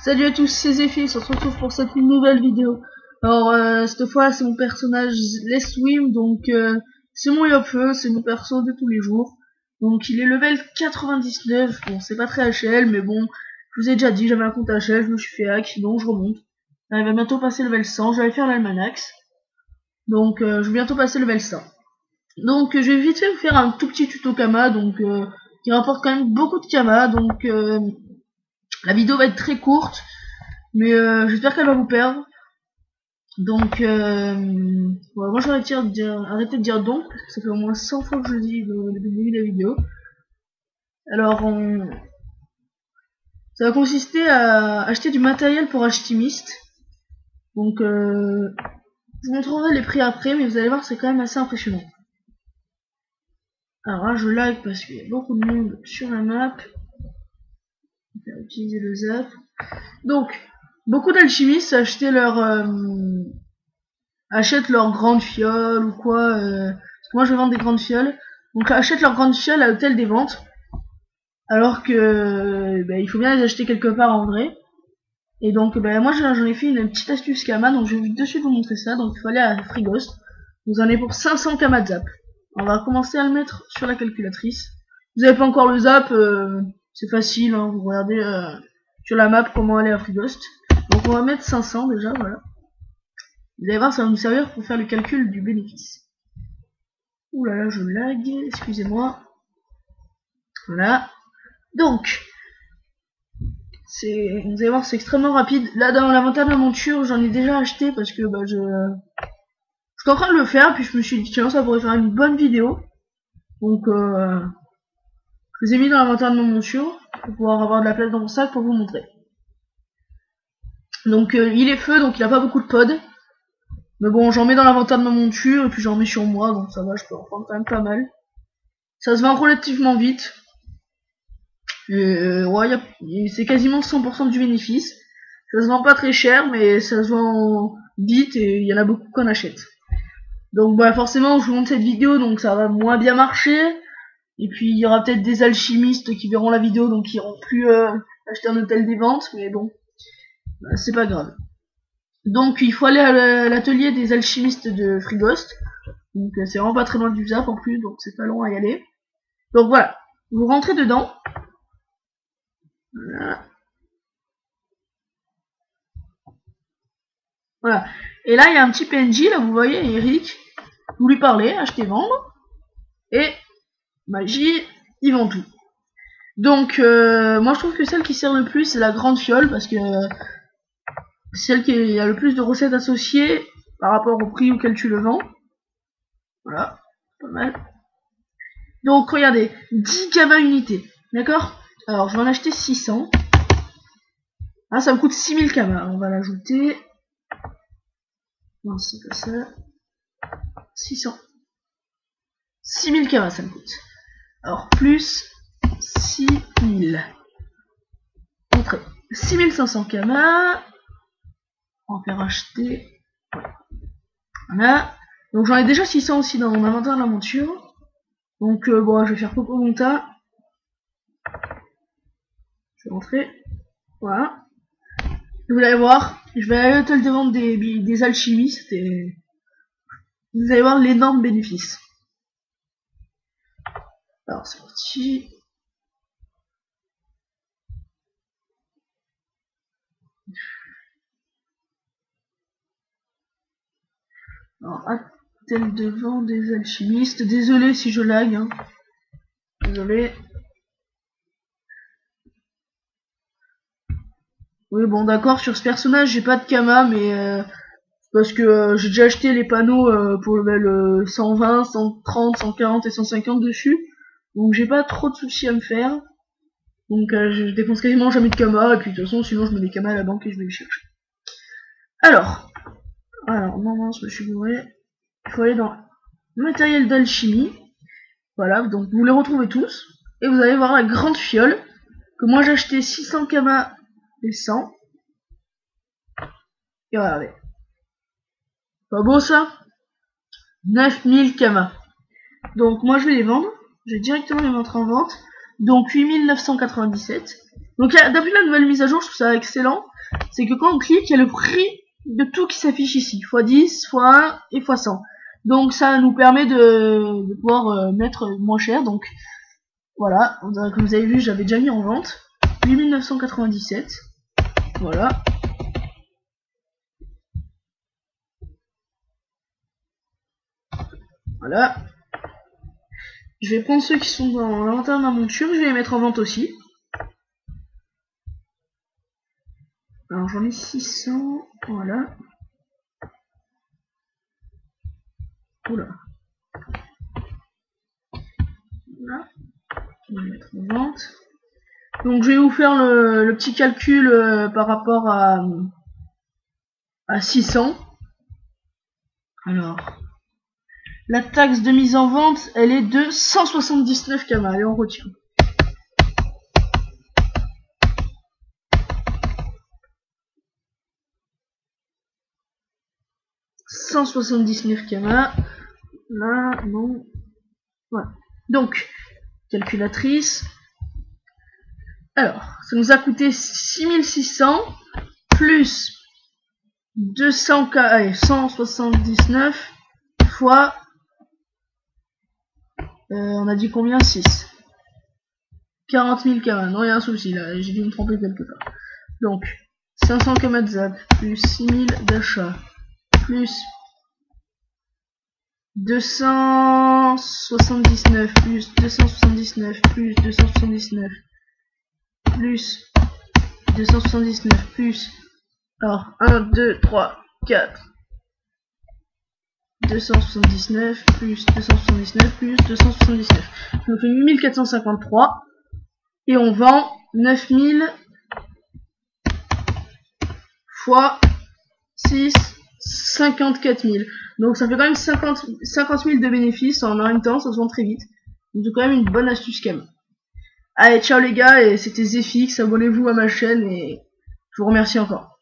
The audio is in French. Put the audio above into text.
Salut à tous, c'est Zephyr, on se retrouve pour cette nouvelle vidéo. Alors cette fois c'est mon personnage Les Swim, donc c'est mon Yopfeu, c'est mon perso de tous les jours. Donc il est level 99, bon c'est pas très HL, mais bon, je vous ai déjà dit, j'avais un compte HL, je me suis fait hack, donc je remonte. Là, il va bientôt passer level 100, je vais aller faire l'almanax. Donc je vais bientôt passer level 100. Donc je vais vite fait vous faire un tout petit tuto Kama, donc qui rapporte quand même beaucoup de Kama, donc la vidéo va être très courte, mais j'espère qu'elle va vous perdre. Donc, ouais, moi je vais arrêter de dire donc, parce que ça fait au moins 100 fois que je le dis depuis le début de la vidéo. Alors, ça va consister à acheter du matériel pour alchimiste. Donc, je vous montrerai les prix après, mais vous allez voir, c'est quand même assez impressionnant. Alors là, je lag parce qu'il y a beaucoup de monde sur la map. On va utiliser le zap. Donc, beaucoup d'alchimistes achètent leur grande fiole ou quoi. Parce que moi, je vais vendre des grandes fioles. Donc, achètent leurs grandes fioles à l'hôtel des ventes. Alors que il faut bien les acheter quelque part en vrai. Et donc, moi, j'en ai fait une petite astuce Kama. Donc, je vais de suite vous montrer ça. Donc, il faut aller à Frighost. Vous en avez pour 500 Kama de zap. On va commencer à le mettre sur la calculatrice. Vous n'avez pas encore le zap, c'est facile, hein, vous regardez sur la map comment aller à Frighost. Donc on va mettre 500 déjà, voilà. Vous allez voir, ça va nous servir pour faire le calcul du bénéfice. Ouh là là, je lag, excusez-moi. Voilà. Donc, vous allez voir, c'est extrêmement rapide. Là, dans l'inventaire de la monture, j'en ai déjà acheté parce que je suis en train de le faire, puis je me suis dit, tiens, ça pourrait faire une bonne vidéo. Donc, je les ai mis dans l'inventaire de ma monture pour pouvoir avoir de la place dans mon sac pour vous montrer. Donc il est feu, donc il a pas beaucoup de pods. Mais bon, j'en mets dans l'inventaire de ma monture et puis j'en mets sur moi, donc ça va, je peux en prendre quand même pas mal. Ça se vend relativement vite. Et ouais, c'est quasiment 100% du bénéfice. Ça se vend pas très cher, mais ça se vend vite et il y en a beaucoup qu'on achète. Donc forcément, je vous montre cette vidéo, donc ça va moins bien marcher. Et puis il y aura peut-être des alchimistes qui verront la vidéo, donc qui iront plus acheter un hôtel des ventes, mais bon, c'est pas grave. Donc il faut aller à l'atelier des alchimistes de Frighost. Donc c'est vraiment pas très loin du zap en plus, donc c'est pas long à y aller. Donc voilà, vous rentrez dedans. Voilà. Voilà. Et là il y a un petit PNJ, là vous voyez, Eric. Vous lui parlez, acheter, vendre. Et magie, ils vendent tout. Donc moi je trouve que celle qui sert le plus c'est la grande fiole, parce que celle qui a le plus de recettes associées par rapport au prix auquel tu le vends. Voilà, pas mal. Donc regardez, 10 Kama unités, d'accord? Alors je vais en acheter 600. Ah, ça me coûte 6000 Kama, on va l'ajouter. Non, c'est pas ça. 600. 6000 Kama ça me coûte. Alors plus 6000. Entrée. 6500 Kama. On va faire acheter. Voilà. Donc j'en ai déjà 600 aussi dans mon inventaire de la monture. Donc bon, je vais faire Pocahontas. Je vais rentrer. Voilà. Vous allez voir, je vais aller te le vendre des alchimistes et vous allez voir l'énorme bénéfice. Alors c'est parti. Alors, hôtel de vente des alchimistes. Désolé si je lag, hein. Désolé. Oui, bon, d'accord, sur ce personnage, j'ai pas de Kama, mais parce que j'ai déjà acheté les panneaux pour level 120, 130, 140 et 150 dessus. Donc j'ai pas trop de soucis à me faire. Donc je dépense quasiment jamais de Kama, et puis de toute façon, sinon je mets des Kama à la banque et je vais les chercher. Alors, non, je me suis bourré. Il faut aller dans matériel d'alchimie. Voilà, donc vous les retrouvez tous. Et vous allez voir la grande fiole. Que moi j'ai acheté 600 Kama et 100. Et regardez. Pas beau ça? 9000 Kama. Donc moi je vais les vendre. Je vais directement les mettre en vente. Donc 8997. Donc depuis la nouvelle mise à jour, je trouve ça excellent. C'est que quand on clique, il y a le prix de tout qui s'affiche ici. x10, x1 et x100. Donc ça nous permet de pouvoir mettre moins cher. Donc voilà, comme vous avez vu, j'avais déjà mis en vente. 8997. Voilà. Voilà. Je vais prendre ceux qui sont dans l'inventaire de ma monture, je vais les mettre en vente aussi. Alors j'en ai 600, voilà. Oula. Voilà. On va les mettre en vente. Donc je vais vous faire le petit calcul par rapport à 600. Alors, la taxe de mise en vente, elle est de 179 km. Allez, on retient. « 179 km. Là, non. Voilà. Donc, calculatrice. Alors, ça nous a coûté 6600 plus 179 fois... on a dit combien? 6. 40 000 km. Non, il y a un souci là, j'ai dû me tromper quelque part. Donc, 500 km zap, plus 6000 d'achat, plus 279, plus 279, plus 279, plus 279, plus... Alors, 1, 2, 3, 4... 279 plus 279 plus 279. Donc 1453 et on vend 9000 fois 6, 54 000. Donc ça fait quand même 50 000 de bénéfices en même temps, ça se vend très vite. Donc c'est quand même une bonne astuce quand même. Allez, ciao les gars, et c'était Zefix, abonnez-vous à ma chaîne et je vous remercie encore.